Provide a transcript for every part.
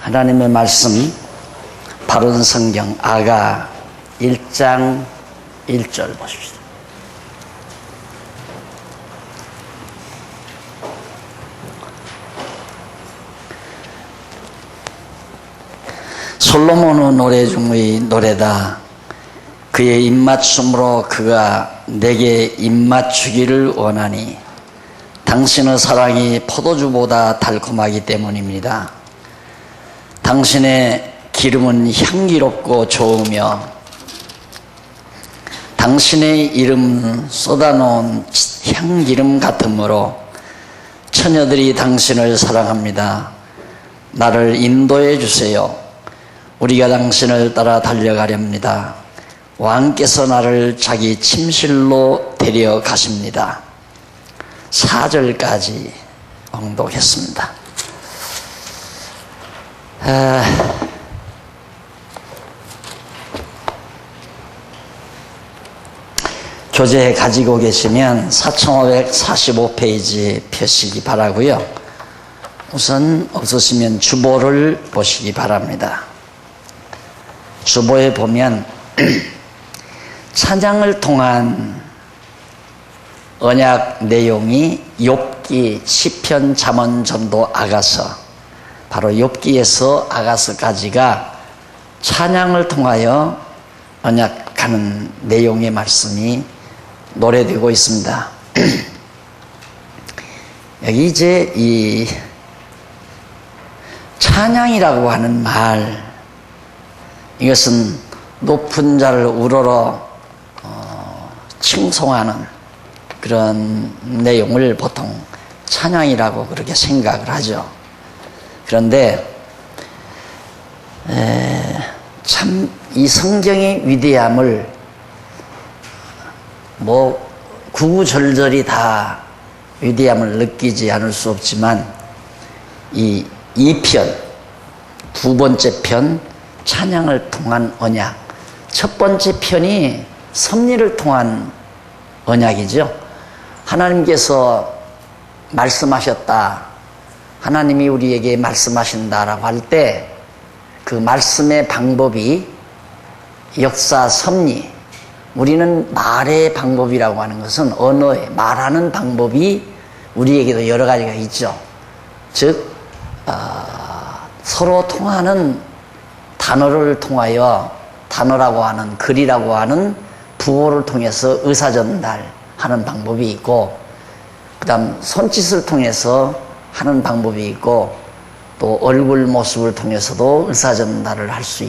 하나님의 말씀 바른 성경 아가 1장 1절 보십시다. 솔로몬의 노래 중의 노래다. 그의 입맞춤으로 그가 내게 입맞추기를 원하니 당신의 사랑이 포도주보다 달콤하기 때문입니다. 당신의 기름은 향기롭고 좋으며 당신의 이름은 쏟아놓은 향기름 같으므로 처녀들이 당신을 사랑합니다. 나를 인도해 주세요. 우리가 당신을 따라 달려가렵니다. 왕께서 나를 자기 침실로 데려가십니다. 4절까지 봉독했습니다. 교재 가지고 계시면 4545페이지 펴시기 바라고요. 우선 없으시면 주보를 보시기 바랍니다. 주보에 보면 찬양을 통한 언약 내용이 욥기, 시편, 잠언, 전도, 아가서, 바로 욥기에서 아가서까지가 찬양을 통하여 언약하는 내용의 말씀이 노래되고 있습니다. 여기 이제 이 찬양이라고 하는 말, 이것은 높은 자를 우러러 칭송하는 그런 내용을 보통 찬양이라고 그렇게 생각을 하죠. 그런데 참 이 성경의 위대함을 구구절절히 다 위대함을 느끼지 않을 수 없지만 이 2편, 두 번째 편 찬양을 통한 언약, 첫 번째 편이 섭리를 통한 언약이죠. 하나님께서 말씀하셨다, 하나님이 우리에게 말씀하신다라고 할 때 그 말씀의 방법이 역사, 섭리, 우리는 말의 방법이라고 하는 것은 언어의 말하는 방법이 우리에게도 여러 가지가 있죠. 즉 서로 통하는 단어를 통하여, 단어라고 하는, 글이라고 하는 부호를 통해서 의사전달하는 방법이 있고, 그 다음 손짓을 통해서 하는 방법이 있고, 또 얼굴 모습을 통해서도 의사전달을 할 수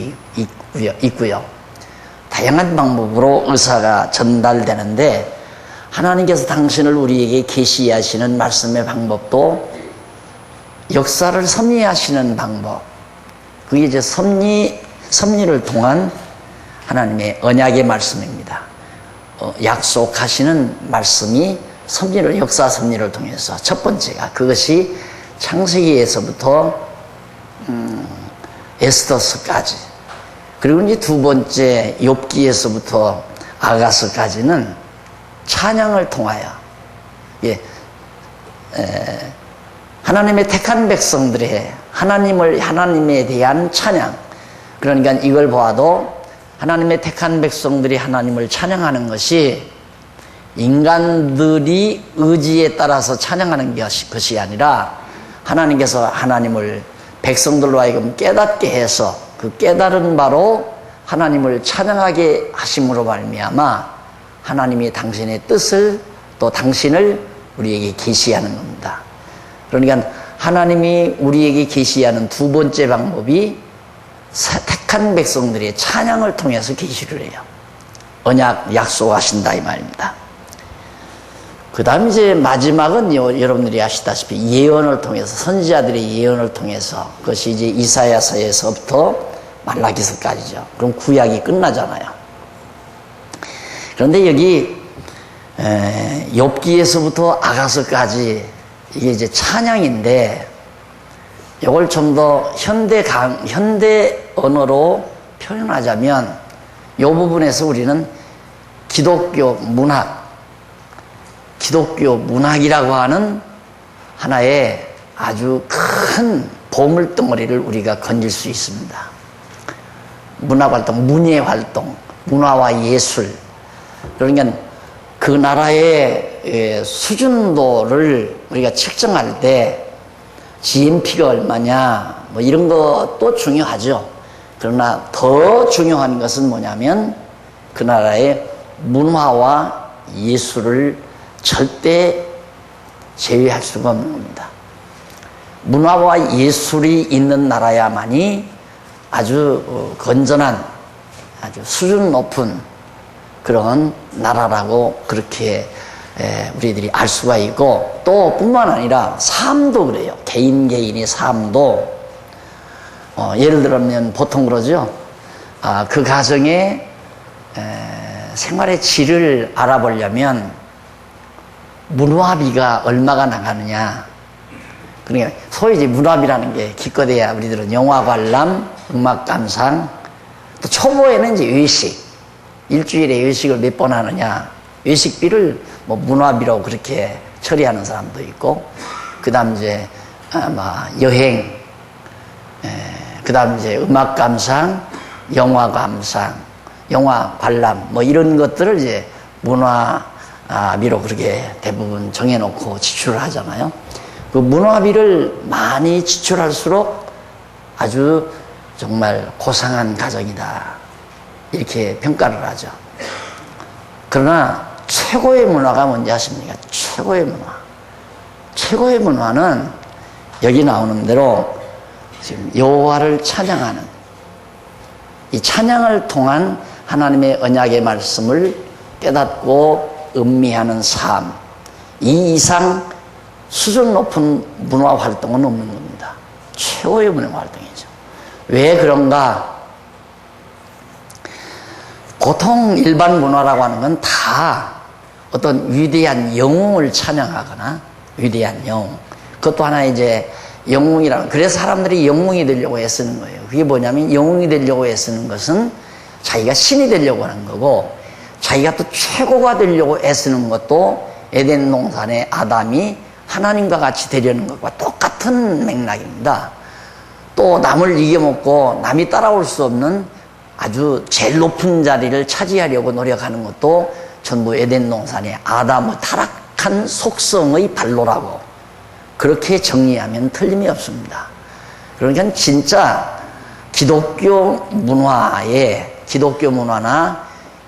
있고요. 다양한 방법으로 의사가 전달되는데, 하나님께서 당신을 우리에게 계시하시는 말씀의 방법도 역사를 섭리하시는 방법, 그게 이제 섭리를 통한 하나님의 언약의 말씀입니다. 약속하시는 말씀이 섭리를, 역사 섭리를 통해서 첫 번째가 그것이 창세기에서부터 에스더서까지, 그리고 이제 두 번째 욥기에서부터 아가서까지는 찬양을 통하여, 하나님의 택한 백성들의 하나님에 대한 찬양. 그러니까 이걸 보아도 하나님의 택한 백성들이 하나님을 찬양하는 것이 인간들이 의지에 따라서 찬양하는 것이 아니라 하나님께서 하나님을 백성들로 하여금 깨닫게 해서 그 깨달은 바로 하나님을 찬양하게 하심으로 말미암아 하나님이 당신의 뜻을, 또 당신을 우리에게 계시하는 겁니다. 그러니까 하나님이 우리에게 계시하는 두 번째 방법이 택한 백성들의 찬양을 통해서 계시를 해요. 언약 약속하신다 이 말입니다. 그 다음 이제 마지막은요, 여러분들이 아시다시피 예언을 통해서, 선지자들의 예언을 통해서, 그것이 이제 이사야서에서부터 말라기서까지죠. 그럼 구약이 끝나잖아요. 그런데 여기 욥기에서부터 아가서까지 이게 이제 찬양인데, 이걸 좀 더 현대 언어로 표현하자면 이 부분에서 우리는 기독교 문학이라고 하는 하나의 아주 큰 보물덩어리를 우리가 건질 수 있습니다. 문화활동, 문예활동, 문화와 예술. 그러니까 그 나라의 수준도를 우리가 측정할 때 GNP가 얼마냐 뭐 이런 것도 중요하죠. 그러나 더 중요한 것은 뭐냐면 그 나라의 문화와 예술을 절대 제외할 수가 없는 겁니다. 문화와 예술이 있는 나라야만이 아주 건전한, 아주 수준 높은 그런 나라라고 그렇게 우리들이 알 수가 있고, 또 뿐만 아니라 삶도 그래요. 개인의 삶도 예를 들면 보통 그러죠. 그 가정의 생활의 질을 알아보려면 문화비가 얼마가 나가느냐. 그러니까 소위 이제 문화비라는 게 기껏해야 우리들은 영화 관람, 음악 감상, 또 초보에는 이제 외식, 일주일에 외식을 몇 번 하느냐. 외식비를 뭐 문화비로 그렇게 처리하는 사람도 있고, 그 다음 이제 여행, 그 다음 이제 음악 감상, 영화 감상, 영화 관람 뭐 이런 것들을 이제 문화비로 그렇게 대부분 정해놓고 지출을 하잖아요. 그 문화비를 많이 지출할수록 아주 정말 고상한 가정이다, 이렇게 평가를 하죠. 그러나 최고의 문화가 뭔지 아십니까? 최고의 문화. 최고의 문화는 여기 나오는 대로 지금 여호와를 찬양하는, 이 찬양을 통한 하나님의 언약의 말씀을 깨닫고 음미하는 삶, 이 이상 수준 높은 문화 활동은 없는 겁니다. 최고의 문화 활동이죠. 왜 그런가? 보통 일반 문화라고 하는 건 다 어떤 위대한 영웅을 찬양하거나 위대한 영웅, 그것도 하나 이제 영웅이라는, 그래서 사람들이 영웅이 되려고 애쓰는 거예요. 그게 뭐냐면 영웅이 되려고 애쓰는 것은 자기가 신이 되려고 하는 거고, 자기가 또 최고가 되려고 애쓰는 것도 에덴 동산의 아담이 하나님과 같이 되려는 것과 똑같은 맥락입니다. 또 남을 이겨먹고 남이 따라올 수 없는 아주 제일 높은 자리를 차지하려고 노력하는 것도 전부 에덴 동산의 아담의 타락한 속성의 발로라고 그렇게 정리하면 틀림이 없습니다. 그러니까 진짜 기독교 문화나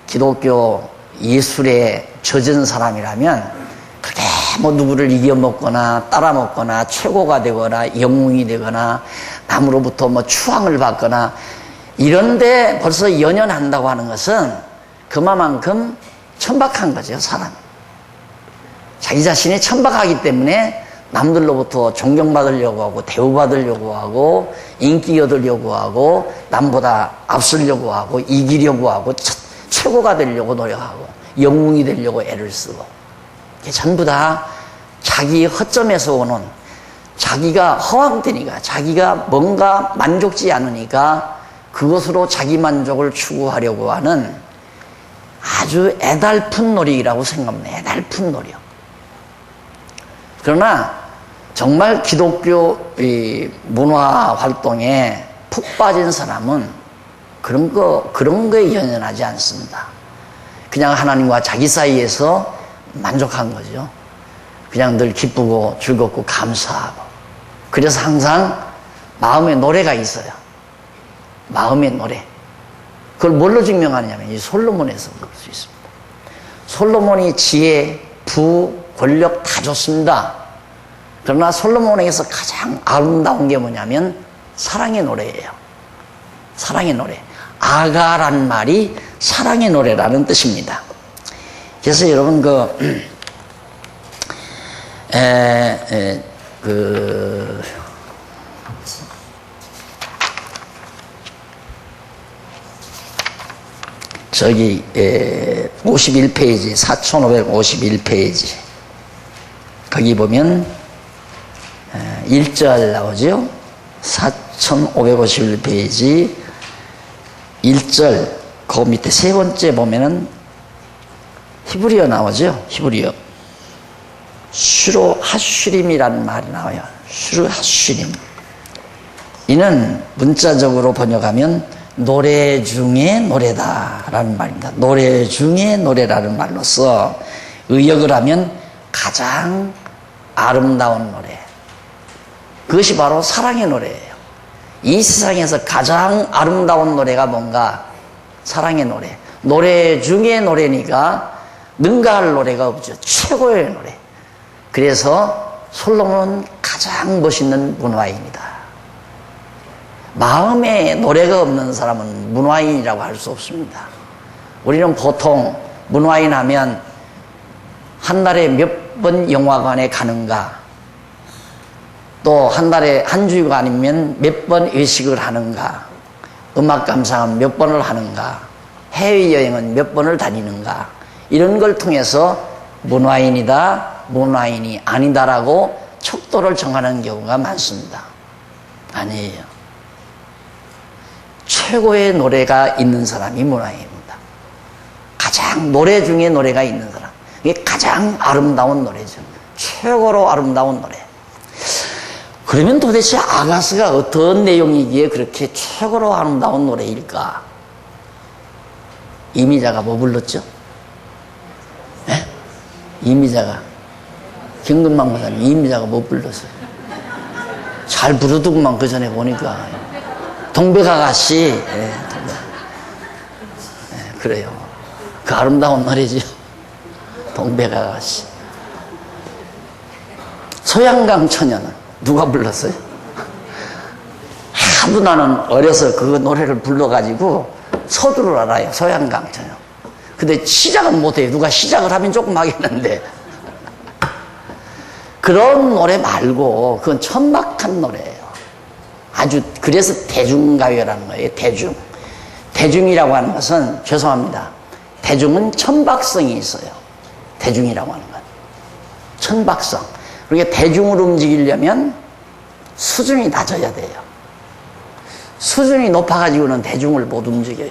기독교 예술에 젖은 사람이라면 그게 뭐 누구를 이겨먹거나 따라먹거나 최고가 되거나 영웅이 되거나 남으로부터 뭐 추앙을 받거나 이런데 벌써 연연한다고 하는 것은 그만큼 천박한 거죠, 사람이. 자기 자신이 천박하기 때문에 남들로부터 존경받으려고 하고 대우받으려고 하고 인기 얻으려고 하고 남보다 앞서려고 하고 이기려고 하고 최고가 되려고 노력하고 영웅이 되려고 애를 쓰고, 이게 전부 다 자기 허점에서 오는, 자기가 허황되니까, 자기가 뭔가 만족지 않으니까 그것으로 자기 만족을 추구하려고 하는 아주 애달픈 노력이라고 생각합니다. 애달픈 노력. 그러나 정말 기독교 문화 활동에 푹 빠진 사람은 그런 거에 연연하지 않습니다. 그냥 하나님과 자기 사이에서 만족한 거죠. 그냥 늘 기쁘고 즐겁고 감사하고. 그래서 항상 마음에 노래가 있어요. 마음의 노래. 그걸 뭘로 증명하느냐면 이 솔로몬에서 볼 수 있습니다. 솔로몬이 지혜, 부, 권력 다 줬습니다. 그러나 솔로몬에게서 가장 아름다운 게 뭐냐면 사랑의 노래예요. 사랑의 노래. 아가란 말이 사랑의 노래라는 뜻입니다. 그래서 여러분 저기 51페이지 4551페이지 거기 보면 1절 나오죠. 4551페이지 1절 그 밑에 세 번째 보면은 히브리어 나오죠. 히브리어 슈로 하슈림이라는 말이 나와요. 슈로 하슈림. 이는 문자적으로 번역하면 노래 중에 노래다라는 말입니다. 노래 중에 노래라는 말로서 의역을 하면 가장 아름다운 노래. 그것이 바로 사랑의 노래예요. 이 세상에서 가장 아름다운 노래가 뭔가? 사랑의 노래. 노래 중에 노래니까 능가할 노래가 없죠. 최고의 노래. 그래서 솔로몬은 가장 멋있는 문화인이다. 마음에 노래가 없는 사람은 문화인이라고 할 수 없습니다. 우리는 보통 문화인 하면 한 달에 몇 번 영화관에 가는가, 또 한 달에 한 주간이면 몇 번 외식을 하는가, 음악 감상은 몇 번을 하는가, 해외여행은 몇 번을 다니는가, 이런 걸 통해서 문화인이다, 문화인이 아니다라고 척도를 정하는 경우가 많습니다. 아니에요. 최고의 노래가 있는 사람이 문화인입니다. 가장 노래 중에 노래가 있는 사람. 이게 가장 아름다운 노래죠. 최고로 아름다운 노래. 그러면 도대체 아가스가 어떤 내용이기에 그렇게 최고로 아름다운 노래일까? 이미자가 뭐 불렀죠? 네? 이미자가, 김근만 목사님, 이미자가 뭐 불렀어요? 잘 부르더구만, 그 전에 보니까. 동백아가씨. 네, 네, 그래요. 그 아름다운 노래죠. 동백아가씨. 소양강 처녀는 누가 불렀어요? 하도 나는 어려서 그 노래를 불러가지고 서두를 알아요. 소양강 처녀. 근데 시작은 못해요. 누가 시작을 하면 조금 하겠는데. 그런 노래 말고 그건 천박한 노래예요. 아주, 그래서 대중가요라는 거예요. 대중. 대중이라고 하는 것은, 죄송합니다, 대중은 천박성이 있어요. 대중이라고 하는 건 천박성. 그러니까 대중으로 움직이려면 수준이 낮아야 돼요. 수준이 높아가지고는 대중을 못 움직여요.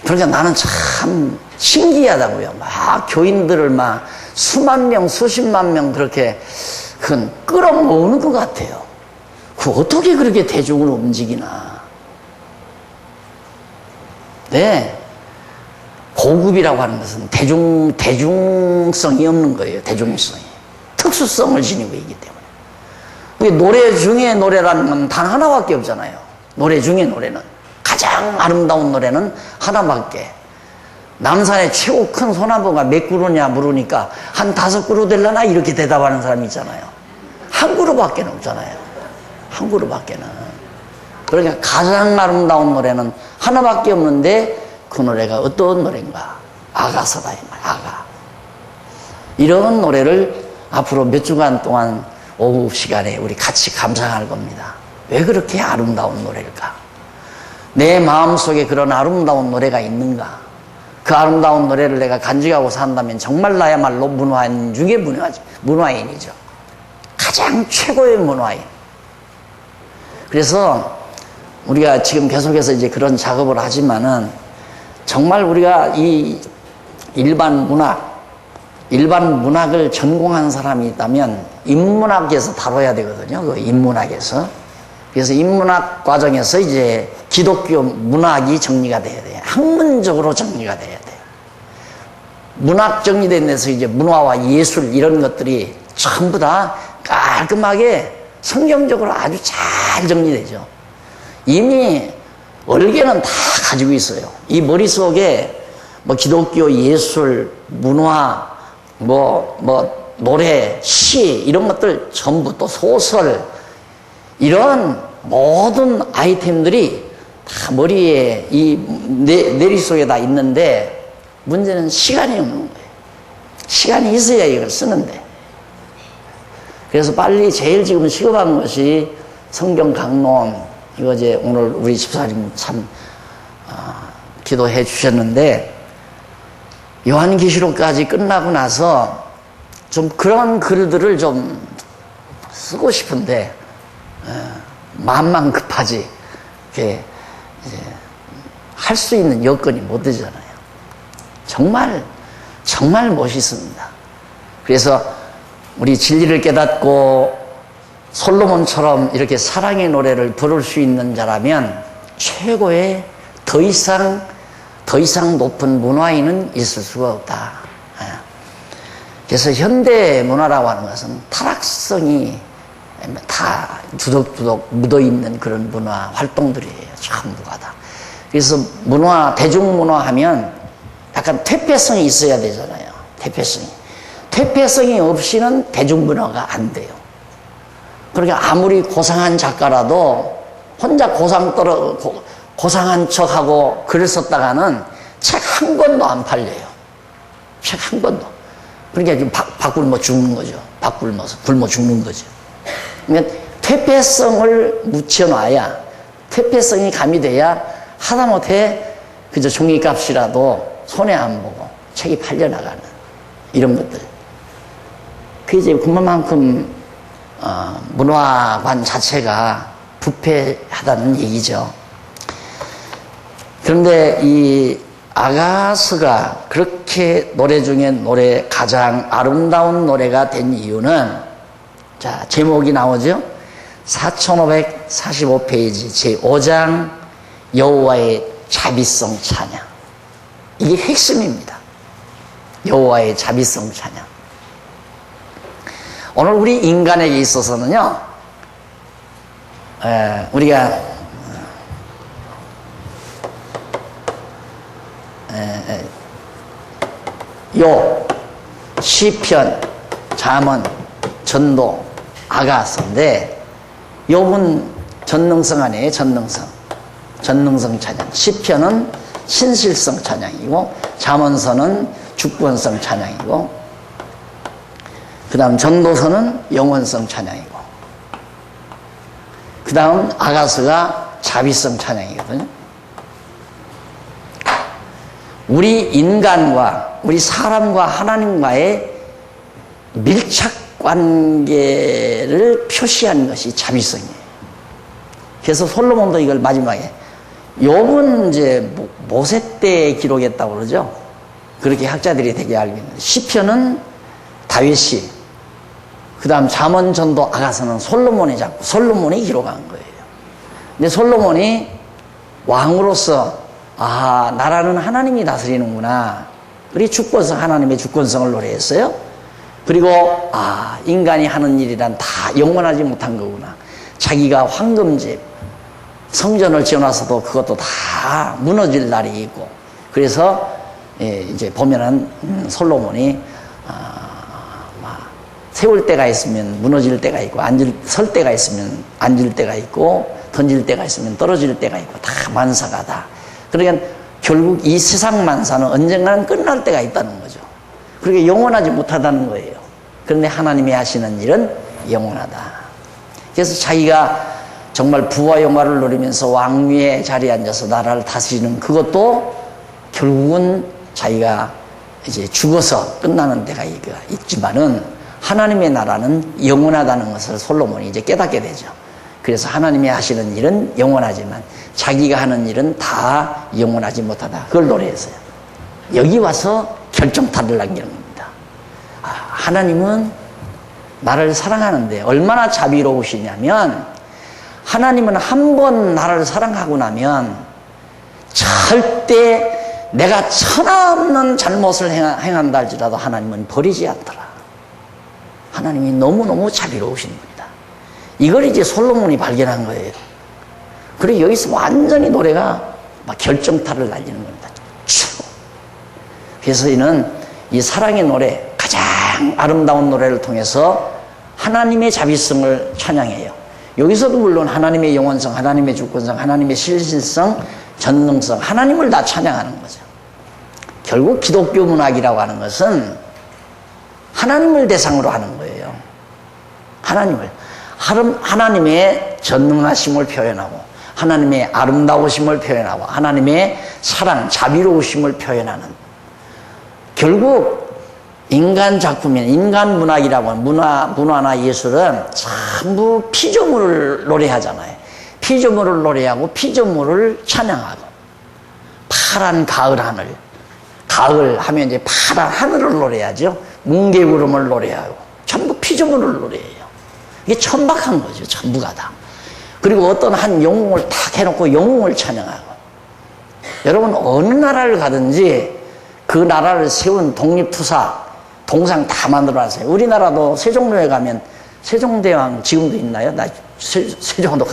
그러니까 나는 참 신기하다고요. 막 교인들을 막 수만 명, 수십만 명 그렇게 끌어모으는 것 같아요. 그 어떻게 그렇게 대중을 움직이나. 네. 고급이라고 하는 것은 대중성이 없는 거예요. 대중성이. 특수성을 지니고 있기 때문에. 노래 중에 노래라는 건 단 하나밖에 없잖아요. 노래 중에 노래는. 가장 아름다운 노래는 하나밖에. 남산의 최고 큰 소나무가 몇 그루냐 물으니까 한 5그루 될라나 이렇게 대답하는 사람이 있잖아요. 한 그루밖에 없잖아요. 한 그루밖에는. 그러니까 가장 아름다운 노래는 하나밖에 없는데 그 노래가 어떤 노래인가? 아가서다 이 말. 아가. 이런 노래를 앞으로 몇 주간 동안 오후 시간에 우리 같이 감상할 겁니다. 왜 그렇게 아름다운 노래일까? 내 마음속에 그런 아름다운 노래가 있는가? 그 아름다운 노래를 내가 간직하고 산다면 정말 나야말로 문화인 중에 문화인이죠. 가장 최고의 문화인. 그래서 우리가 지금 계속해서 이제 그런 작업을 하지만은 정말 우리가 이 일반 문학을 전공한 사람이 있다면 인문학에서 다뤄야 되거든요. 그 인문학에서. 그래서 인문학 과정에서 이제 기독교 문학이 정리가 돼야 돼요. 학문적으로 정리가 돼야 돼요. 문학 정리된 데서 이제 문화와 예술 이런 것들이 전부 다 깔끔하게 성경적으로 아주 잘 정리되죠. 이미 얼개는 다 가지고 있어요. 이 머릿속에 뭐 기독교 예술, 문화, 노래, 시 이런 것들 전부 또 소설 이런 모든 아이템들이 다 머리에 이 내리 속에 다 있는데 문제는 시간이 없는 거예요. 시간이 있어야 이걸 쓰는데. 그래서 빨리 제일 지금 시급한 것이 성경 강론. 이거 이제 오늘 우리 집사님 참 기도해 주셨는데 요한계시록까지 끝나고 나서 좀 그런 글들을 좀 쓰고 싶은데 마음만 급하지 이렇게 할 수 있는 여건이 못 되잖아요. 정말 멋있습니다. 그래서 우리 진리를 깨닫고 솔로몬처럼 이렇게 사랑의 노래를 부를 수 있는 자라면 최고의 더 이상 높은 문화인은 있을 수가 없다. 그래서 현대 문화라고 하는 것은 타락성이 다 두덕두덕 묻어있는 그런 문화 활동들이에요. 전부가 다. 그래서 대중문화 하면 약간 퇴폐성이 있어야 되잖아요. 퇴폐성이 없이는 대중문화가 안 돼요. 그러니까 아무리 고상한 작가라도 혼자 고상한 척하고 글을 썼다가는 책 한 권도 안 팔려요. 책 한 권도. 그러니까 지금 굶어 죽는 거죠. 굶어 죽는 거죠. 그러니까 퇴폐성을 묻혀놔야, 퇴폐성이 가미돼야 하다못해 그저 종이값이라도 손해 안 보고 책이 팔려나가는 이런 것들. 그게 이제 그만큼 문화관 자체가 부패하다는 얘기죠. 그런데 이 아가스가 그렇게 노래 중에 가장 아름다운 노래가 된 이유는, 자, 제목이 나오죠? 4545페이지 제5장 여호와의 자비성 찬양. 이게 핵심입니다. 여호와의 자비성 찬양. 오늘 우리 인간에게 있어서는요, 우리가 욥, 시편, 잠언, 전도, 아가서인데, 욥은 전능성 아니에요. 전능성 찬양. 시편은 신실성 찬양이고, 잠언서는 주권성 찬양이고, 그 다음 전도서는 영원성 찬양이고, 그 다음 아가서가 자비성 찬양이거든요. 우리 인간과 우리 사람과 하나님과의 밀착 관계를 표시하는 것이 자비성이에요. 그래서 솔로몬도 이걸 마지막에, 욥은 이제 모세 때 기록했다고 그러죠. 그렇게 학자들이 되게 알고 있는데, 시편은 다윗이, 그 다음 잠언, 전도, 아가서는 솔로몬이 기록한 거예요. 근데 솔로몬이 왕으로서 나라는 하나님이 다스리는구나. 우리 주권성, 하나님의 주권성을 노래했어요. 그리고 인간이 하는 일이란 다 영원하지 못한 거구나. 자기가 황금집 성전을 지어놔서도 그것도 다 무너질 날이 있고, 그래서 이제 보면은 솔로몬이 세울 때가 있으면 무너질 때가 있고, 설 때가 있으면 앉을 때가 있고, 던질 때가 있으면 떨어질 때가 있고, 다 만사가다. 그러니까 결국 이 세상 만사는 언젠가는 끝날 때가 있다는 거죠. 그렇게 영원하지 못하다는 거예요. 그런데 하나님이 하시는 일은 영원하다. 그래서 자기가 정말 부와 영화를 누리면서 왕위의 자리에 앉아서 나라를 다스리는 그것도 결국은 자기가 이제 죽어서 끝나는 데가 있지만은, 하나님의 나라는 영원하다는 것을 솔로몬이 이제 깨닫게 되죠. 그래서 하나님이 하시는 일은 영원하지만 자기가 하는 일은 다 영원하지 못하다. 그걸 노래했어요. 여기 와서 결정타를 남기는 겁니다. 하나님은 나를 사랑하는데 얼마나 자비로우시냐면, 하나님은 한 번 나를 사랑하고 나면 절대 내가 천하없는 잘못을 행한다 할지라도 하나님은 버리지 않더라. 하나님이 너무너무 자비로우신 분이다. 이걸 이제 솔로몬이 발견한 거예요. 그리고 여기서 완전히 노래가 막 결정타를 날리는 겁니다. 그래서 이는 이 사랑의 노래, 가장 아름다운 노래를 통해서 하나님의 자비성을 찬양해요. 여기서도 물론 하나님의 영원성, 하나님의 주권성, 하나님의 실실성, 전능성, 하나님을 다 찬양하는 거죠. 결국 기독교 문학이라고 하는 것은 하나님을 대상으로 하는 거예요. 하나님의 전능하심을 표현하고, 하나님의 아름다우심을 표현하고, 하나님의 사랑, 자비로우심을 표현하는, 결국 인간 작품인 인간 문학이라고 하는 문화나 예술은 전부 피조물을 노래하잖아요. 피조물을 노래하고 피조물을 찬양하고, 파란 가을 하늘, 가을 하면 이제 파란 하늘을 노래하죠. 뭉게구름을 노래하고, 전부 피조물을 노래해요. 이게 천박한 거죠. 전부가 다. 그리고 어떤 한 영웅을 탁 해놓고 영웅을 찬양하고. 여러분 어느 나라를 가든지 그 나라를 세운 독립투사 동상 다 만들어놨어요. 우리나라도 세종묘에 가면 세종대왕 지금도 있나요? 나 세종도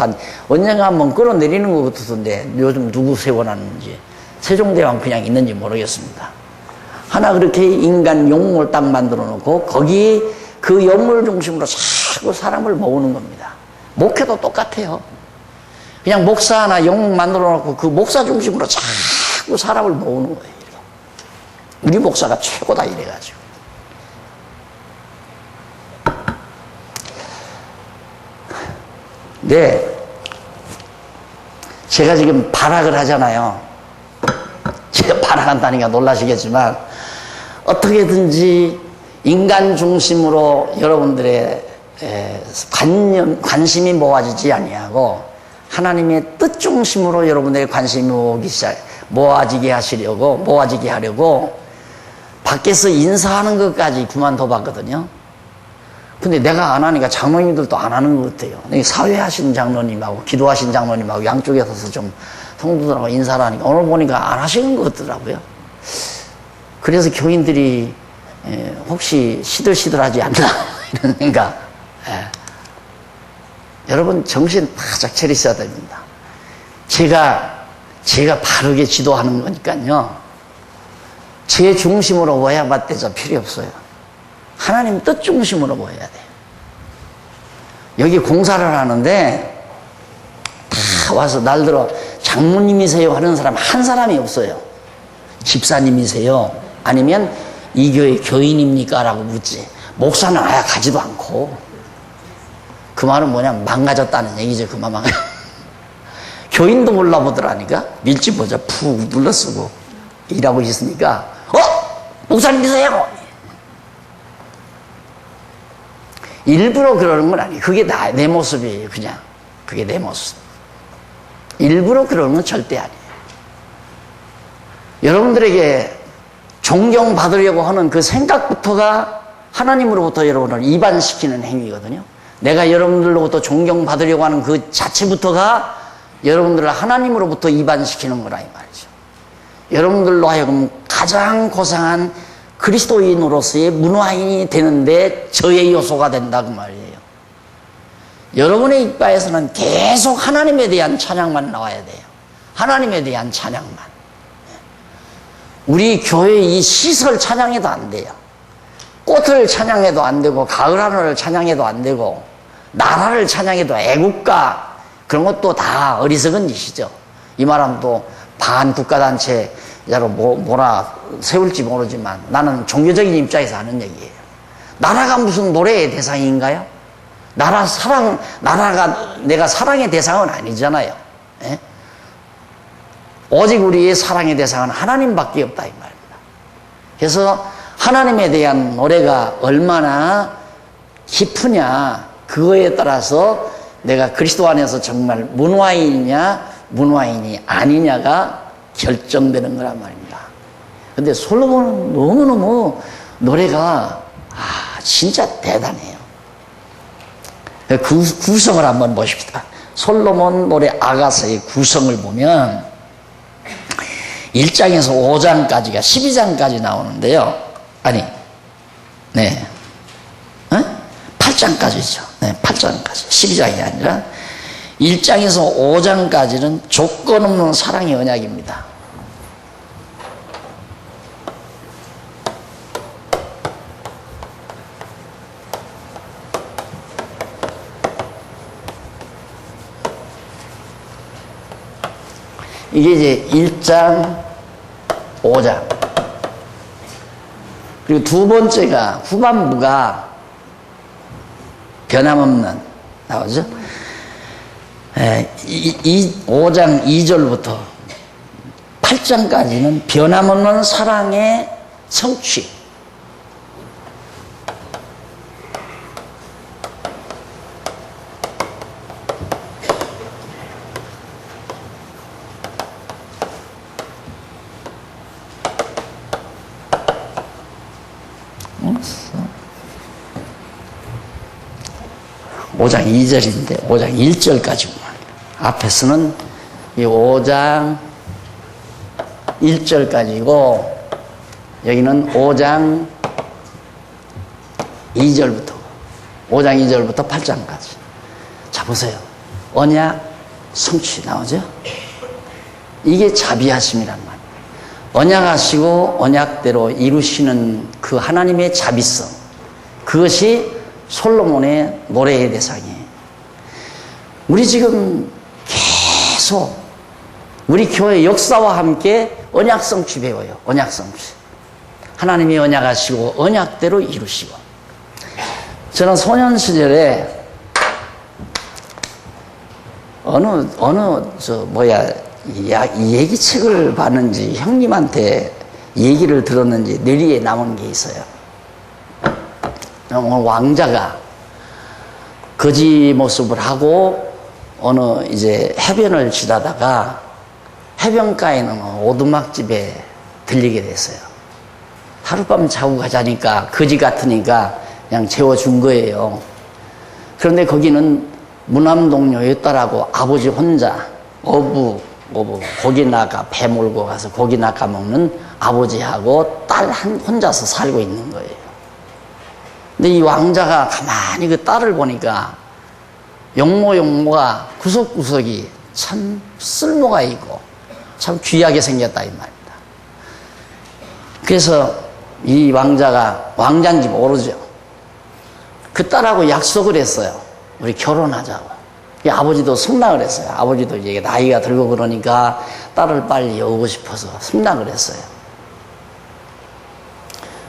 언젠가 한번 끌어내리는 것 같던데 요즘 누구 세워놨는지. 세종대왕 그냥 있는지 모르겠습니다. 하나 그렇게 인간 영웅을 딱 만들어 놓고 거기 그 영웅을 중심으로 자꾸 사람을 모으는 겁니다. 목회도 똑같아요. 그냥 목사 하나 영웅 만들어 놓고 그 목사 중심으로 자꾸 사람을 모으는 거예요. 우리 목사가 최고다 이래가지고. 네, 제가 지금 발악을 하잖아요. 제가 발악한다니까 놀라시겠지만 어떻게든지 인간 중심으로 여러분들의 관심이 모아지지 아니하고 하나님의 뜻 중심으로 여러분들의 관심이 모아지게 하려고 밖에서 인사하는 것까지 그만둬봤거든요. 근데 내가 안 하니까 장로님들도 안 하는 것 같아요. 사회하신 장로님하고 기도하신 장로님하고 양쪽에 서서 좀 성도들하고 인사를 하니까 오늘 보니까 안 하시는 것 같더라고요. 그래서 교인들이 혹시 시들시들하지 않나 이런 생각. 여러분 정신 바짝 차리셔야 됩니다. 제가 바르게 지도하는 거니까요. 제 중심으로 모여봤대서 필요 없어요. 하나님 뜻 중심으로 모여야 돼요. 여기 공사를 하는데 다 와서 날들어 장로님이세요 하는 사람 한 사람이 없어요. 집사님이세요? 아니면 이 교회 교인입니까? 라고 묻지. 목사는 아예 가지도 않고. 그 말은 뭐냐, 망가졌다는 얘기죠. 그만 망가. 교인도 몰라보더라니까. 밀짚 모자 푹 눌러쓰고 일하고 있으니까 목사님이세요? 일부러 그러는 건 아니에요. 그게 내 모습이에요. 그냥 그게 내 모습. 일부러 그러는 건 절대 아니에요. 여러분들에게 존경받으려고 하는 그 생각부터가 하나님으로부터 여러분을 이반시키는 행위거든요. 내가 여러분들로부터 존경받으려고 하는 그 자체부터가 여러분들을 하나님으로부터 이반시키는 거라 이 말이죠. 여러분들로 하여금 가장 고상한 그리스도인으로서의 문화인이 되는데 저의 요소가 된다 그 말이에요. 여러분의 입가에서는 계속 하나님에 대한 찬양만 나와야 돼요. 하나님에 대한 찬양만. 우리 교회 이 시설 찬양해도 안 돼요. 꽃을 찬양해도 안 되고 가을 하늘을 찬양해도 안 되고 나라를 찬양해도 애국가 그런 것도 다 어리석은 짓이죠. 이 말하면 또 반국가단체로 뭐라 세울지 모르지만 나는 종교적인 입장에서 하는 얘기예요. 나라가 무슨 노래의 대상인가요? 나라가 내가 사랑의 대상은 아니잖아요. 예? 오직 우리의 사랑의 대상은 하나님밖에 없다 이 말입니다. 그래서 하나님에 대한 노래가 얼마나 깊으냐 그거에 따라서 내가 그리스도 안에서 정말 문화인이냐 문화인이 아니냐가 결정되는 거란 말입니다. 근데 솔로몬은 너무너무 노래가 진짜 대단해요. 그 구성을 한번 보십시다. 솔로몬 노래 아가서의 구성을 보면 1장에서 5장까지가 12장까지 나오는데요. 아니, 네. 8장까지죠. 네, 8장까지. 12장이 아니라 1장에서 5장까지는 조건 없는 사랑의 언약입니다. 이게 이제 1장, 5장. 그리고 두 번째가 후반부가 변함없는 나오죠. 5장 2절부터 8장까지는 변함없는 사랑의 성취. 5장 2절인데 5장 1절까지구만. 앞에서는 이 5장 1절까지고 여기는 5장 2절부터 8장까지. 자, 보세요. 언약 성취 나오죠? 이게 자비하심이란 말이에요. 언약하시고 언약대로 이루시는 그 하나님의 자비성, 그것이 솔로몬의 노래의 대상이에요. 우리 지금 계속 우리 교회 역사와 함께 언약 성취 배워요. 언약 성취. 하나님이 언약하시고 언약대로 이루시고. 저는 소년 시절에 이 얘기책을 봤는지 형님한테 얘기를 들었는지 뇌리에 남은 게 있어요. 오늘 왕자가 거지 모습을 하고 어느 이제 해변을 지나다가 해변가에 있는 오두막집에 들리게 됐어요. 하룻밤 자고 가자니까 거지 같으니까 그냥 재워준 거예요. 그런데 거기는 무남동녀 의 딸하고 아버지 혼자 어부 고기 낚아 배 몰고 가서 고기 낚아 먹는 아버지하고 딸 혼자서 살고 있는 거예요. 근데 이 왕자가 가만히 그 딸을 보니까 용모가 구석구석이 참 쓸모가 있고 참 귀하게 생겼다 이 말입니다. 그래서 이 왕자가 왕자인 집 모르죠. 그 딸하고 약속을 했어요. 우리 결혼하자고. 아버지도 승낙을 했어요. 아버지도 이제 나이가 들고 그러니까 딸을 빨리 여우고 싶어서 승낙을 했어요.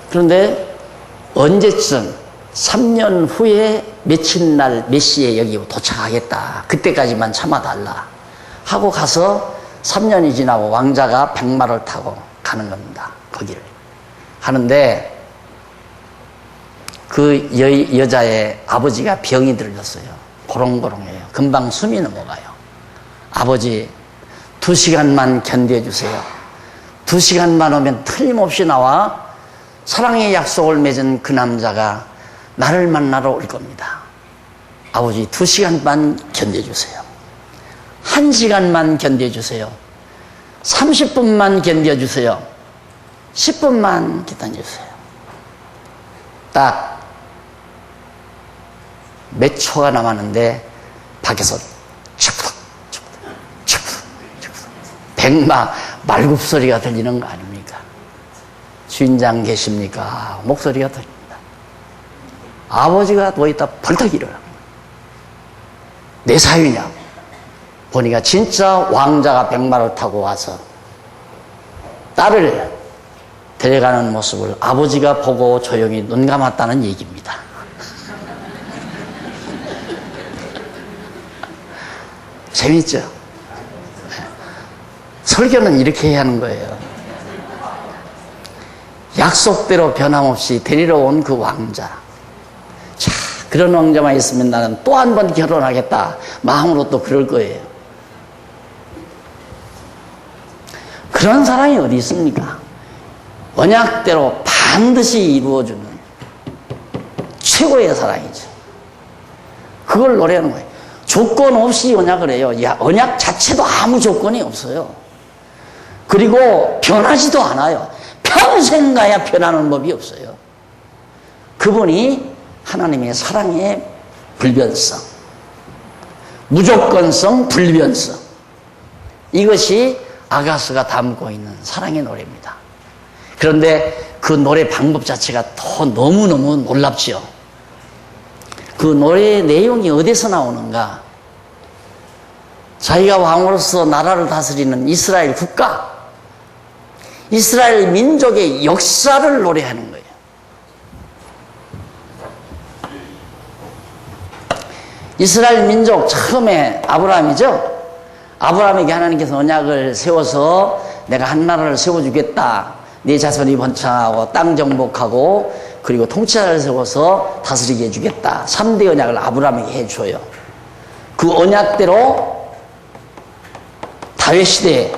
그런데 언제쯤 3년 후에 며칠 날 몇 시에 여기 도착하겠다. 그때까지만 참아달라. 하고 가서 3년이 지나고 왕자가 백마를 타고 가는 겁니다. 거기를. 가는데 그 여자의 아버지가 병이 들렸어요. 고롱고롱해요. 금방 숨이 넘어가요. 아버지 2시간만 견뎌주세요. 2시간만 오면 틀림없이 나와 사랑의 약속을 맺은 그 남자가 나를 만나러 올 겁니다. 아버지 2시간만 견뎌주세요. 1시간만 견뎌주세요. 30분만 견뎌주세요. 10분만 기다려주세요. 딱 몇 초가 남았는데 밖에서 척푸덕 백마 말굽소리가 들리는 거 아닙니까? 주인장 계십니까? 목소리가 들립니다. 아버지가 누워있다 벌떡 일어납니다. 내 사유냐? 보니까 진짜 왕자가 백마를 타고 와서 딸을 데려가는 모습을 아버지가 보고 조용히 눈 감았다는 얘기입니다. 재밌죠? 설교는 이렇게 해야 하는 거예요. 약속대로 변함없이 데리러 온 그 왕자. 자, 그런 왕자만 있으면 나는 또 한 번 결혼하겠다. 마음으로 또 그럴 거예요. 그런 사랑이 어디 있습니까? 언약대로 반드시 이루어주는 최고의 사랑이죠. 그걸 노래하는 거예요. 조건 없이 언약을 해요. 언약 자체도 아무 조건이 없어요. 그리고 변하지도 않아요. 평생 가야 변하는 법이 없어요. 그분이 하나님의 사랑의 불변성, 무조건성, 불변성, 이것이 아가스가 담고 있는 사랑의 노래입니다. 그런데 그 노래 방법 자체가 더 너무너무 놀랍죠. 그 노래의 내용이 어디서 나오는가? 자기가 왕으로서 나라를 다스리는 이스라엘 국가, 이스라엘 민족의 역사를 노래하는 거예요. 이스라엘 민족 처음에 아브라함이죠. 아브라함에게 하나님께서 언약을 세워서 내가 한 나라를 세워주겠다. 네 자손이 번창하고 땅 정복하고 그리고 통치자를 세워서 다스리게 해주겠다. 3대 언약을 아브라함에게 해줘요. 그 언약대로 다윗 시대에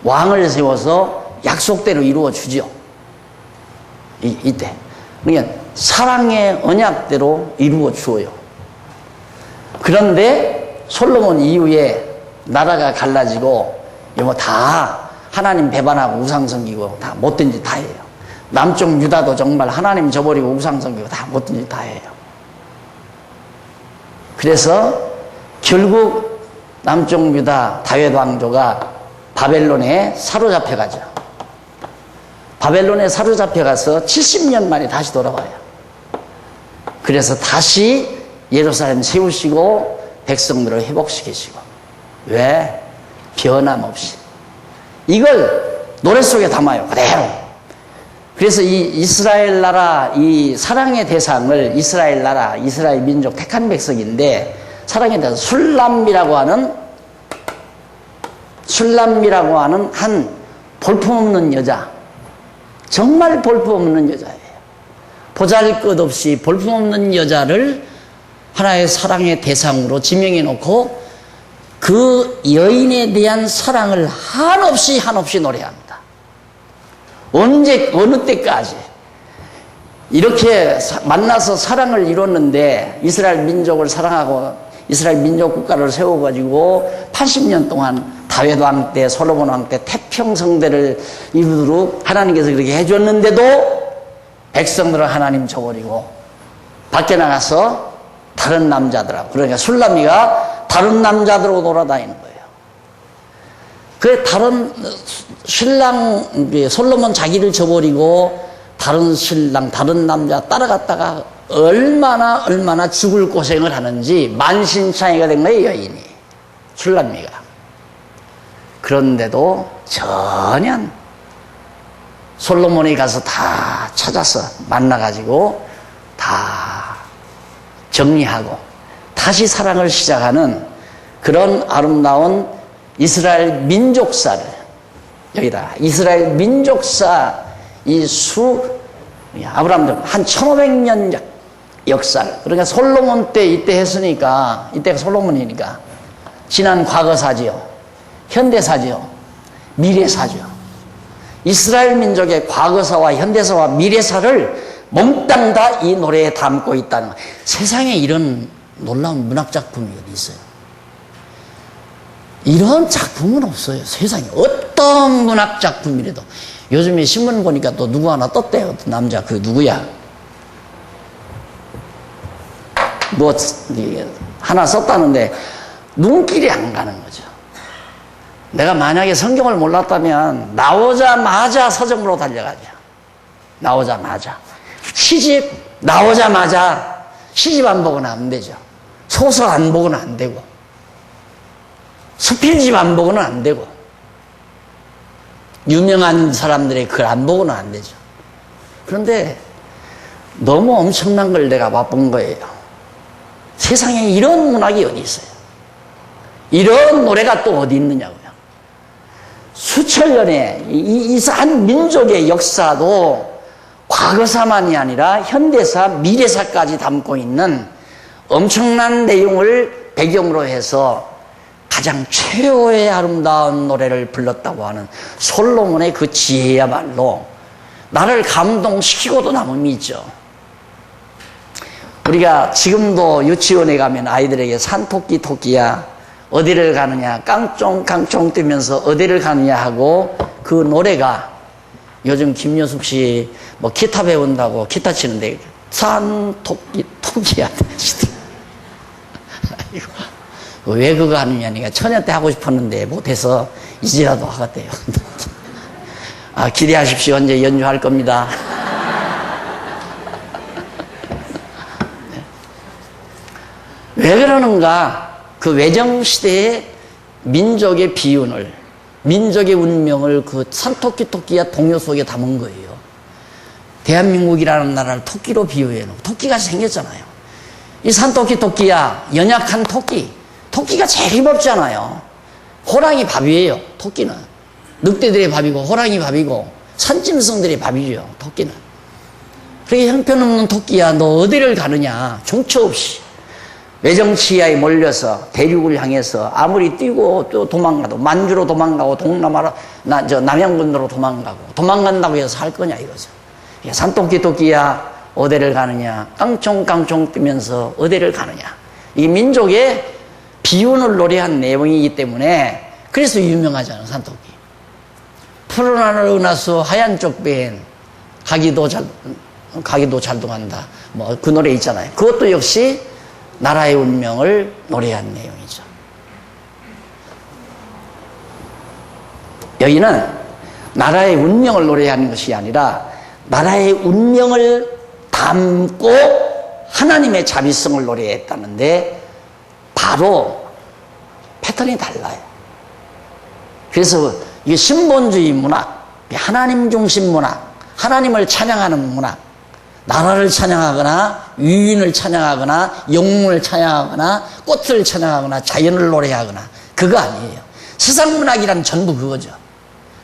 왕을 세워서 약속대로 이루어 주죠. 이때. 그러니까 사랑의 언약대로 이루어 주어요. 그런데 솔로몬 이후에 나라가 갈라지고 이거 다 하나님 배반하고 우상 섬기고 다 못된 짓 다 해요. 남쪽 유다도 정말 하나님 저버리고 우상 섬기고 다 못된 짓 다 해요. 그래서 결국 남쪽 유다 다윗 왕조가 바벨론에 사로잡혀 가죠. 바벨론에 사로잡혀 가서 70년 만에 다시 돌아와요. 그래서 다시 예루살렘 세우시고 백성들을 회복시키시고. 왜? 변함없이. 이걸 노래 속에 담아요. 그대로. 그래서 이 이스라엘 나라, 이 사랑의 대상을 이스라엘 나라, 이스라엘 민족 택한 백성인데, 사랑의 대상, 술람미라고 하는 한 볼품없는 여자. 정말 볼품없는 여자예요. 보잘것없이 볼품없는 여자를 하나의 사랑의 대상으로 지명해 놓고 그 여인에 대한 사랑을 한없이 노래합니다. 언제, 어느 때까지 이렇게 만나서 사랑을 이뤘는데 이스라엘 민족을 사랑하고 이스라엘 민족 국가를 세워가지고 80년 동안 다윗 왕 때, 솔로몬 왕 때 태평성대를 이루도록 하나님께서 그렇게 해줬는데도 백성들은 하나님 저버리고 밖에 나가서 다른 남자들하고, 그러니까 술람이가 다른 남자들하고 놀아다니는 거예요. 그 다른 신랑, 솔로몬 자기를 저버리고 다른 신랑, 다른 남자 따라갔다가 얼마나 죽을 고생을 하는지 만신창이가 된 거예요, 여인이. 술람미가. 그런데도 전혀 솔로몬이 가서 다 찾아서 만나가지고 다 정리하고 다시 사랑을 시작하는 그런 아름다운 이스라엘 민족사를 여기다 이스라엘 민족사 아브라함 한 1500년 역사를, 그러니까 솔로몬 때 이때 했으니까 이때가 솔로몬이니까 지난 과거사지요, 현대사지요, 미래사죠. 이스라엘 민족의 과거사와 현대사와 미래사를 몽땅 다 이 노래에 담고 있다는 거예요. 세상에 이런 놀라운 문학작품이 어디 있어요? 이런 작품은 없어요. 세상에 어떤 문학작품이라도. 요즘에 신문 보니까 또 누구 하나 떴대요. 남자, 그 누구야? 뭐 하나 썼다는데 눈길이 안 가는 거죠. 내가 만약에 성경을 몰랐다면 나오자마자 서점으로 달려가죠. 나오자마자. 시집 나오자마자 시집 안 보고는 안 되죠. 소설 안 보고는 안 되고 수필집 안 보고는 안 되고 유명한 사람들의 글 안 보고는 안 되죠. 그런데 너무 엄청난 걸 내가 맛본 거예요. 세상에 이런 문학이 어디 있어요? 이런 노래가 또 어디 있느냐고요. 수천 년의 이 한 민족의 역사도 과거사만이 아니라 현대사, 미래사까지 담고 있는 엄청난 내용을 배경으로 해서 가장 최고의 아름다운 노래를 불렀다고 하는 솔로몬의 그 지혜야말로 나를 감동시키고도 남음이 있죠. 우리가 지금도 유치원에 가면 아이들에게 산토끼 토끼야 어디를 가느냐 깡총깡총 뛰면서 어디를 가느냐 하고 그 노래가 요즘 김여숙 씨 뭐 기타 배운다고 기타 치는데 산토끼 토끼야 왜 그거 하느냐니까 처녀 때 하고 싶었는데 못해서 이제라도 하겠대요. 아, 기대하십시오. 언제 연주할 겁니다. 왜 그러는가? 그 외정시대의 민족의 비운을, 민족의 운명을 그 산토끼 토끼야 동요 속에 담은 거예요. 대한민국이라는 나라를 토끼로 비유해 놓고 토끼가 생겼잖아요. 이 산토끼 토끼야 연약한 토끼. 토끼가 제일 힘없잖아요. 호랑이 밥이에요. 토끼는 늑대들의 밥이고 호랑이 밥이고 산짐승들의 밥이죠. 토끼는. 그렇게 형편없는 토끼야 너 어디를 가느냐. 종처 없이 외정치하에 몰려서 대륙을 향해서 아무리 뛰고 또 도망가도 만주로 도망가고 동남아로 남양군으로 도망간다고 해서 살 거냐 이거죠. 산토끼 토끼야 어디를 가느냐. 깡총깡총 뛰면서 어디를 가느냐. 이 민족의 비운을 노래한 내용이기 때문에 그래서 유명하잖아요. 산토끼. 푸른 하늘 은하수 하얀 쪽배엔 가기도 잘 동한다. 뭐 그 노래 있잖아요. 그것도 역시 나라의 운명을 노래한 내용이죠. 여기는 나라의 운명을 노래하는 것이 아니라 나라의 운명을 담고 하나님의 자비성을 노래했다는데 바로 패턴이 달라요. 그래서 이게 신본주의 문학, 하나님 중심 문학, 하나님을 찬양하는 문학, 나라를 찬양하거나 유인을 찬양하거나 영웅을 찬양하거나 꽃을 찬양하거나 자연을 노래하거나 그거 아니에요. 세상 문학이란 전부 그거죠.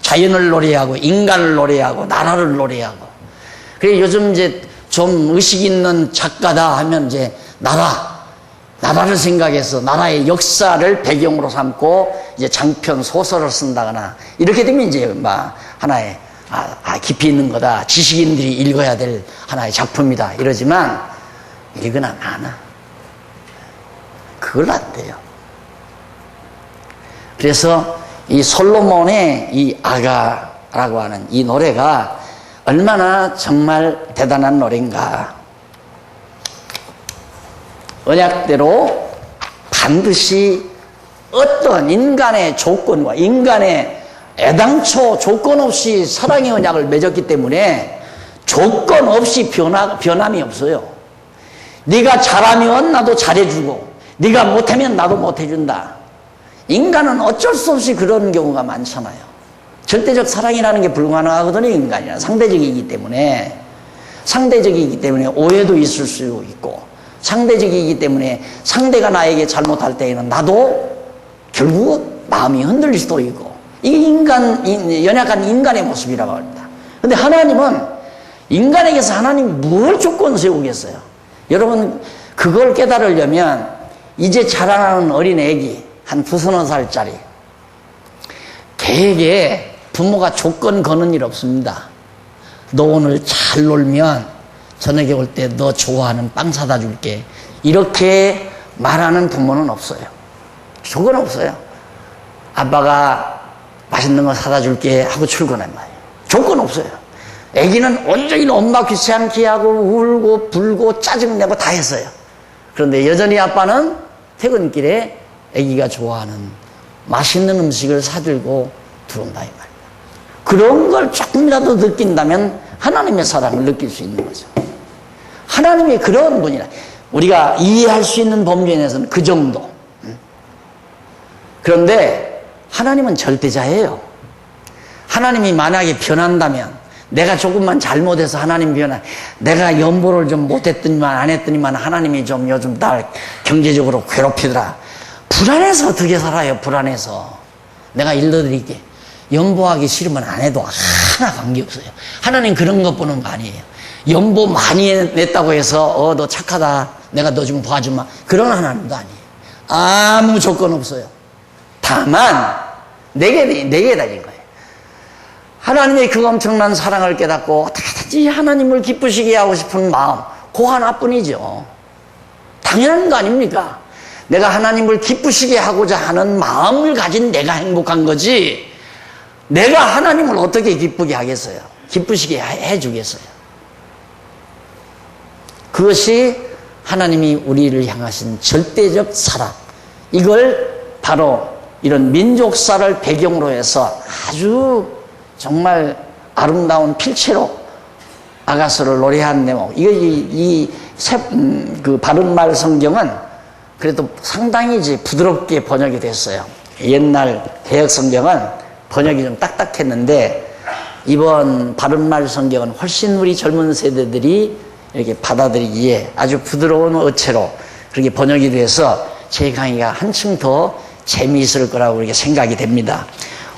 자연을 노래하고 인간을 노래하고 나라를 노래하고. 그래 요즘 이제 좀 의식 있는 작가다 하면 이제 나라를 생각해서 나라의 역사를 배경으로 삼고 이제 장편 소설을 쓴다거나 이렇게 되면 이제 막 하나의 깊이 있는 거다. 지식인들이 읽어야 될 하나의 작품이다. 이러지만 읽으나 마나. 그걸 안 돼요. 그래서 이 솔로몬의 이 아가라고 하는 이 노래가 얼마나 정말 대단한 노래인가. 언약대로 반드시 어떤 인간의 조건과 인간의 애당초 조건 없이 사랑의 언약을 맺었기 때문에 조건 없이 변함이 없어요. 네가 잘하면 나도 잘해주고 네가 못하면 나도 못해준다. 인간은 어쩔 수 없이 그런 경우가 많잖아요. 절대적 사랑이라는 게 불가능하거든요. 인간이란 상대적이기 때문에 오해도 있을 수 있고 상대적이기 때문에 상대가 나에게 잘못할 때에는 나도 결국 마음이 흔들릴 수도 있고 이게 연약한 인간의 모습이라고 합니다. 근데 하나님은 인간에게서 하나님이 뭘 조건 세우겠어요? 여러분 그걸 깨달으려면 이제 자라나는 어린 애기 한 2-3살짜리 걔에게 부모가 조건 거는 일 없습니다. 너 오늘 잘 놀면 저녁에 올 때 너 좋아하는 빵 사다 줄게 이렇게 말하는 부모는 없어요. 조건 없어요. 아빠가 맛있는 거 사다 줄게 하고 출근한 말이에요. 조건 없어요. 애기는 온종일 엄마 귀찮게 하고 울고 불고 짜증내고 다 했어요. 그런데 여전히 아빠는 퇴근길에 애기가 좋아하는 맛있는 음식을 사들고 들어온다 이 말이에요. 그런 걸 조금이라도 느낀다면 하나님의 사랑을 느낄 수 있는 거죠. 하나님이 그런 분이라 우리가 이해할 수 있는 범주 내에서는 그 정도. 그런데 하나님은 절대자예요. 하나님이 만약에 변한다면 내가 조금만 잘못해서 하나님 변한 내가 연보를 좀 못했더니만 안 했더니만 하나님이 좀 요즘 날 경제적으로 괴롭히더라. 불안해서 어떻게 살아요? 불안해서. 내가 일러드릴게. 연보하기 싫으면 안 해도 하나 관계없어요. 하나님 그런 것 보는 거 아니에요. 연보 많이 냈다고 해서 너 착하다. 내가 너 좀 봐주마. 그런 하나님도 아니에요. 아무 조건 없어요. 다만 내게 달린 거예요. 하나님의 그 엄청난 사랑을 깨닫고 다시 하나님을 기쁘시게 하고 싶은 마음 그 하나뿐이죠. 당연한 거 아닙니까? 내가 하나님을 기쁘시게 하고자 하는 마음을 가진 내가 행복한 거지 내가 하나님을 어떻게 기쁘게 하겠어요? 기쁘시게 해주겠어요? 그것이 하나님이 우리를 향하신 절대적 사랑. 이걸 바로 이런 민족사를 배경으로 해서 아주 정말 아름다운 필체로 아가서를 노래한 내용. 그 바른말 성경은 그래도 상당히 이제 부드럽게 번역이 됐어요. 옛날 개역 성경은 번역이 좀 딱딱했는데 이번 바른말 성경은 훨씬 우리 젊은 세대들이 이렇게 받아들이기에 아주 부드러운 어체로 그렇게 번역이 돼서 제 강의가 한층 더 재미있을 거라고 이렇게 생각이 됩니다.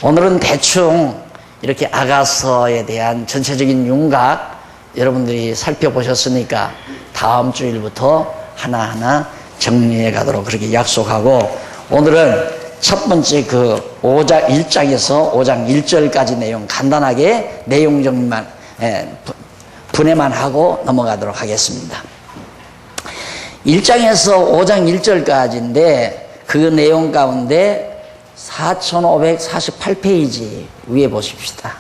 오늘은 대충 이렇게 아가서에 대한 전체적인 윤곽 여러분들이 살펴보셨으니까 다음 주일부터 하나하나 정리해 가도록 그렇게 약속하고 오늘은 첫 번째 그 5장 1장에서 5장 1절까지 내용 간단하게 내용 정리만 분해만 하고 넘어가도록 하겠습니다. 1장에서 5장 1절까지인데 그 내용 가운데 4548페이지 위에 보십시다.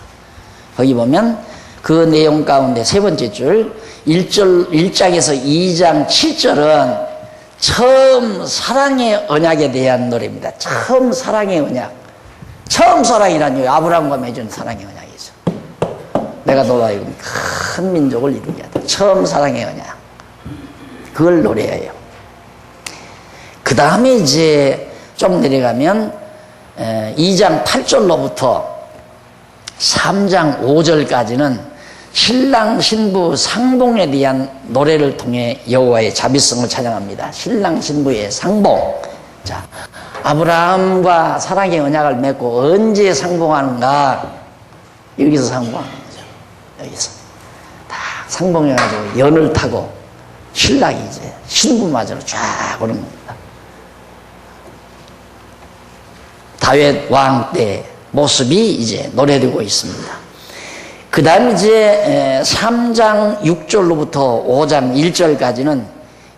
거기 보면 그 내용 가운데 세 번째 줄 1장에서 2장 7절은 처음 사랑의 언약에 대한 노래입니다. 처음 사랑의 언약. 처음 사랑이라니 아브라함과 맺은 사랑의 언약이죠. 내가 너로 하여금 큰 민족을 이루게 하다. 처음 사랑의 언약. 그걸 노래해요. 그 다음에 이제 좀 내려가면 2장 8절로부터 3장 5절까지는 신랑 신부 상봉에 대한 노래를 통해 여호와의 자비성을 찬양합니다. 신랑 신부의 상봉. 자, 아브라함과 사랑의 언약을 맺고 언제 상봉하는가? 여기서 상봉하는 거죠. 여기서 다 상봉해가지고 연을 타고 신랑이 이제 신부마저로 쫙 오는 겁니다. 다윗 왕 때 모습이 이제 노래되고 있습니다. 그 다음 이제 3장 6절로부터 5장 1절까지는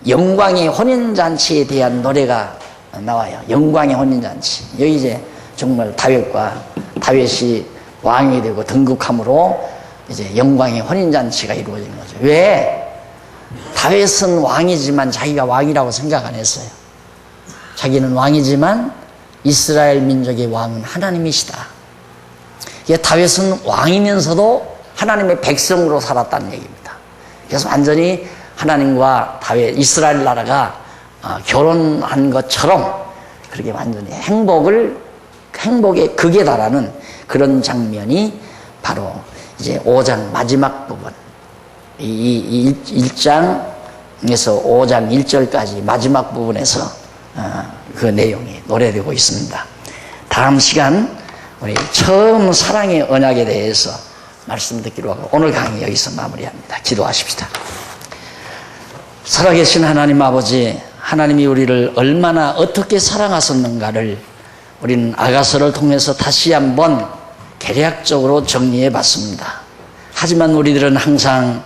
영광의 혼인잔치에 대한 노래가 나와요. 영광의 혼인잔치. 여기 이제 정말 다윗이 왕이 되고 등극함으로 이제 영광의 혼인잔치가 이루어진 거죠. 왜? 다윗은 왕이지만 자기가 왕이라고 생각 안 했어요. 자기는 왕이지만 이스라엘 민족의 왕은 하나님이시다. 다윗은 왕이면서도 하나님의 백성으로 살았다는 얘기입니다. 그래서 완전히 하나님과 다윗, 이스라엘 나라가 결혼한 것처럼 그렇게 완전히 행복의 극에 달하는 그런 장면이 바로 이제 5장 마지막 부분, 이 1장에서 5장 1절까지 마지막 부분에서 그 내용이 노래되고 있습니다. 다음 시간 우리 처음 사랑의 언약에 대해서 말씀 듣기로 하고 오늘 강의 여기서 마무리합니다. 기도하십시다. 살아계신 하나님 아버지, 하나님이 우리를 얼마나 어떻게 사랑하셨는가를 우리는 아가서를 통해서 다시 한번 개략적으로 정리해 봤습니다. 하지만 우리들은 항상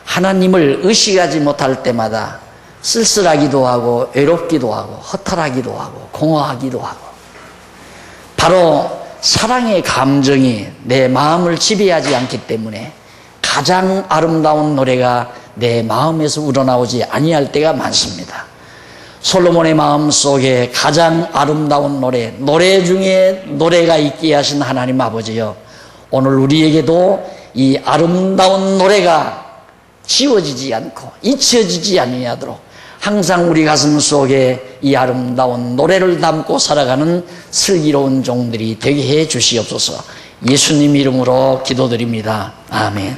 하나님을 의식하지 못할 때마다 쓸쓸하기도 하고 외롭기도 하고 허탈하기도 하고 공허하기도 하고, 바로 사랑의 감정이 내 마음을 지배하지 않기 때문에 가장 아름다운 노래가 내 마음에서 우러나오지 아니할 때가 많습니다. 솔로몬의 마음 속에 가장 아름다운 노래 중에 노래가 있게 하신 하나님 아버지여, 오늘 우리에게도 이 아름다운 노래가 지워지지 않고 잊혀지지 아니하도록 항상 우리 가슴 속에 이 아름다운 노래를 담고 살아가는 슬기로운 종들이 되게 해 주시옵소서. 예수님 이름으로 기도드립니다. 아멘.